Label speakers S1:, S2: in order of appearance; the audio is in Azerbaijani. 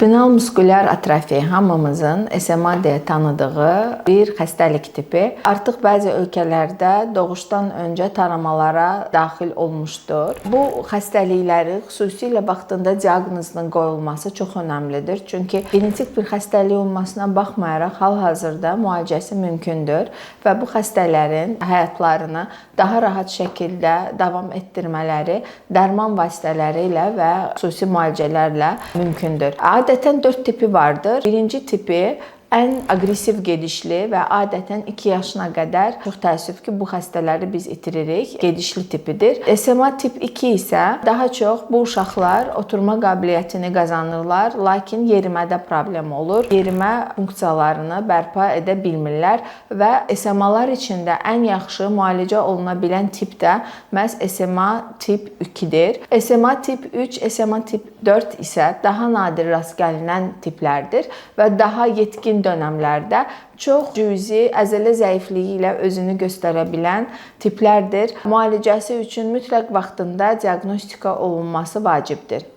S1: Spinal muskulyar atrofiya hamımızın SMA deyə tanıdığı bir xəstəlik tipi. Artıq bəzi ölkələrdə doğuşdan öncə taramalara daxil olmuşdur. Bu xəstəlikləri xüsusilə vaxtında diaqnozunun qoyulması çox önəmlidir. Çünki genetik bir xəstəlik olmasına baxmayaraq hal-hazırda müalicəsi mümkündür və bu xəstələrin həyatlarını daha rahat şəkildə davam etdirmələri dərman vasitələri ilə və xüsusi müalicələrlə mümkündür. Adətən 4 tipi vardır. Birinci tipi ən aqressiv gedişli və adətən 2 yaşına qədər, çox təəssüf ki, bu xəstələri biz itiririk, gedişli tipidir. SMA tip 2 isə daha çox bu uşaqlar oturma qabiliyyətini qazanırlar, lakin yerimədə problem olur. Yerimə funksiyalarını bərpa edə bilmirlər və SMA-lar içində ən yaxşı müalicə oluna bilən tip də məhz SMA tip 2-dir. SMA tip 3, SMA tip 4 isə daha nadir rast gəlinən tiplərdir və daha yetkin dönəmlərdə çox cüzi əzələ zəifliyi ilə özünü göstərə bilən tiplərdir. Müalicəsi üçün mütləq vaxtında diaqnostika olunması vacibdir.